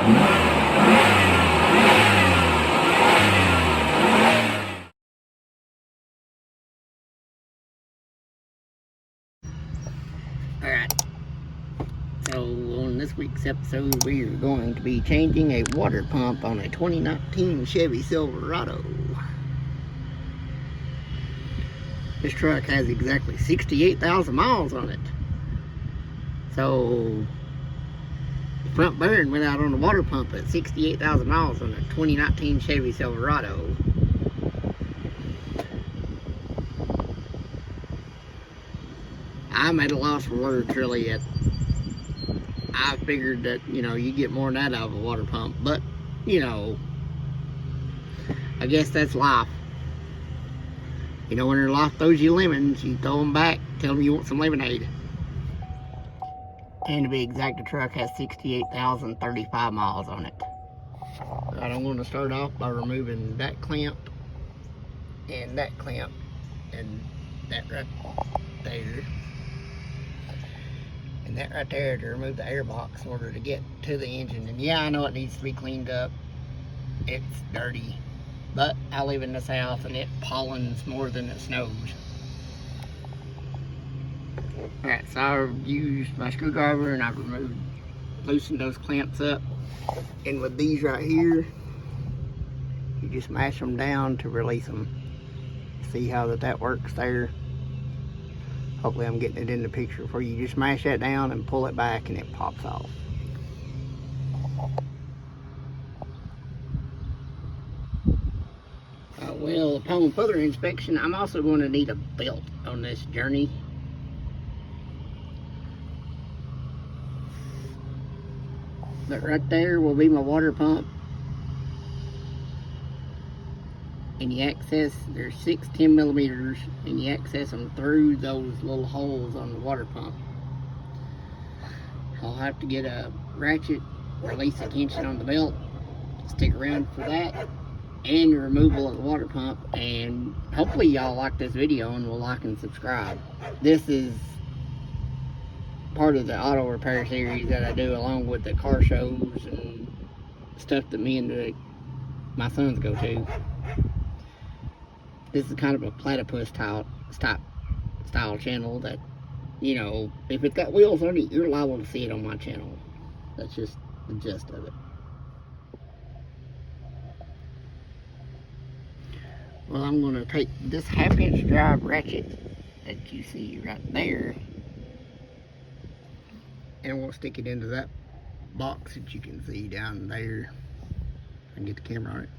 Alright, so on this week's episode we are going to be changing a water pump on a 2019 Chevy Silverado. This truck has exactly 68,000 miles on it. So the front bearing went out on the water pump at 68,000 miles on a 2019 Chevy Silverado. I'm at a loss for words really. I figured that, you get more than that out of a water pump, but I guess that's life. When your life throws you lemons, you throw them back, tell them you want some lemonade. And to be exact, the truck has 68,035 miles on it. Alright, I'm going to start off by removing that clamp and that clamp and that right there. And that right there to remove the air box in order to get to the engine. And yeah, I know it needs to be cleaned up. It's dirty. But I live in the south and it pollens more than it snows. Alright, so I've used my screwdriver and I've loosened those clamps up. And with these right here, you just mash them down to release them. See how that works there? Hopefully I'm getting it in the picture for you. Just mash that down and pull it back and it pops off. Well, upon further inspection, I'm also going to need a belt on this journey. But right there will be my water pump. And you access, there's 6 10mm, and you access them through those little holes on the water pump. I'll have to get a ratchet, release the tension on the belt, stick around for that, and the removal of the water pump. And hopefully y'all like this video and will like and subscribe. This is part of the auto repair series that I do along with the car shows and stuff that me and my sons go to. This is kind of a platypus style channel that, if it's got wheels on it, you're liable to see it on my channel. That's just the gist of it. Well, I'm going to take this 1/2-inch drive ratchet that you see right there, and we'll stick it into that box that you can see down there. I can get the camera on it.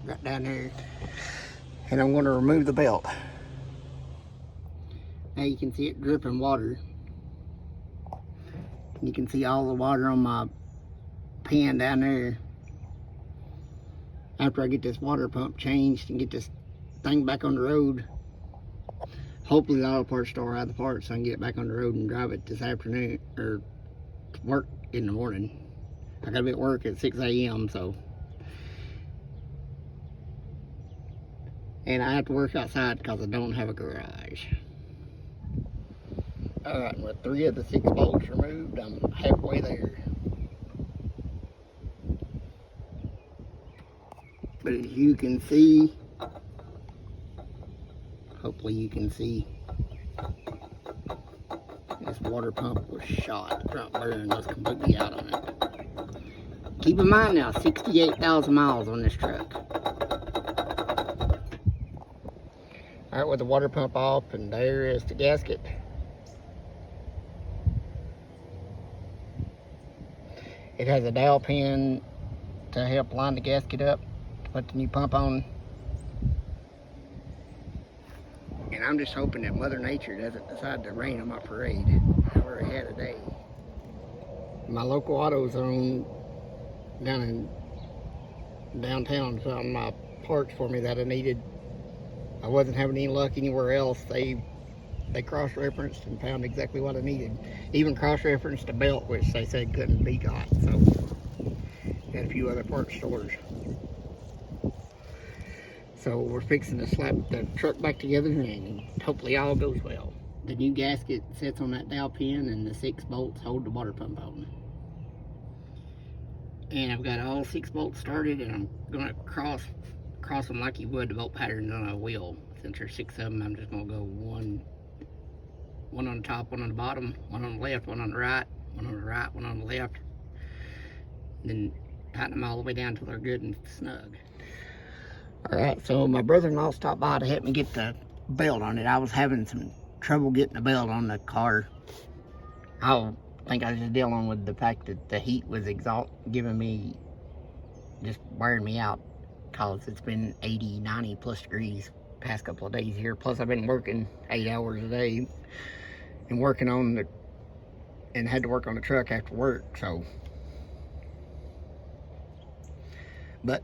Right down there, and I'm going to remove the belt. Now you can see it dripping water. You can see all the water on my pan down there. After I get this water pump changed and get this thing back on the road, hopefully the auto parts store will have the parts so I can get it back on the road and drive it this afternoon, or work in the morning. I gotta be at work at 6 a.m. so. And I have to work outside because I don't have a garage. Alright, with 3 of the 6 bolts removed, I'm halfway there. But as you can see, hopefully you can see, this water pump was shot. The front bearing was completely out on it. Keep in mind now, 68,000 miles on this truck. Alright, with the water pump off, and there is the gasket. It has a dowel pin to help line the gasket up to put the new pump on. And I'm just hoping that Mother Nature doesn't decide to rain on my parade. We're ahead of day. My local auto zone down in downtown found my parts for me that I needed. I wasn't having any luck anywhere else. They cross-referenced and found exactly what I needed. Even cross-referenced a belt, which they said couldn't be got. So, got a few other parts stores. So we're fixing to slap the truck back together, and hopefully all goes well. The new gasket sits on that dowel pin, and the 6 bolts hold the water pump on. And I've got all 6 bolts started, and I'm gonna cross them like you would the bolt patterns on a wheel. Since there's 6 of them, I'm just gonna go one on the top, one on the bottom, one on the left, one on the right, one on the right, one on the left. And then tighten them all the way down till they're good and snug. Alright, so my brother-in-law stopped by to help me get the belt on it. I was having some trouble getting the belt on the car. I think I was just dealing with the fact that the heat was giving me, just wearing me out, because it's been 80, 90 plus degrees past couple of days here. Plus I've been working 8 hours a day and had to work on the truck after work, so. But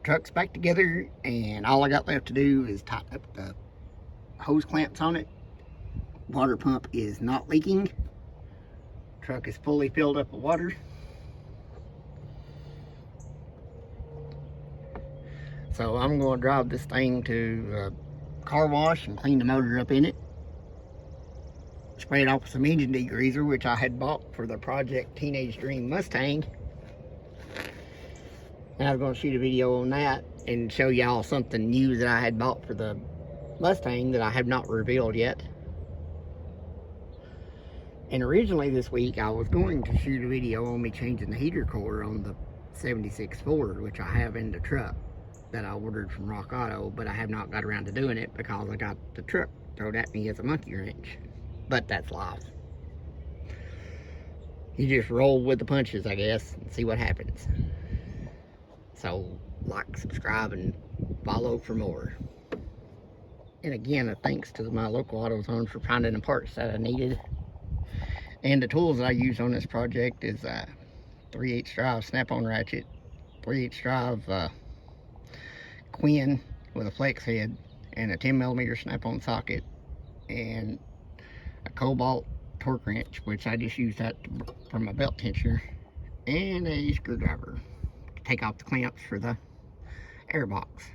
truck's back together, and all I got left to do is tighten up the hose clamps on it. Water pump is not leaking. Truck is fully filled up with water. So I'm going to drive this thing to a car wash and clean the motor up in it. Spray it off with some engine degreaser, which I had bought for the Project Teenage Dream Mustang. And I was going to shoot a video on that and show y'all something new that I had bought for the Mustang that I have not revealed yet. And originally this week I was going to shoot a video on me changing the heater core on the 76 Ford, which I have in the truck that I ordered from Rock Auto, but I have not got around to doing it because I got the truck thrown at me as a monkey wrench. But that's life. You just roll with the punches, I guess, and see what happens. So, like, subscribe, and follow for more. And again, a thanks to my local AutoZone for finding the parts that I needed. And the tools that I use on this project is a 3/8 drive snap-on ratchet, 3/8 drive Quinn with a flex head, and a 10mm snap-on socket, and a Cobalt torque wrench, which I just used that for my belt tensioner, and a screwdriver to take off the clamps for the air box.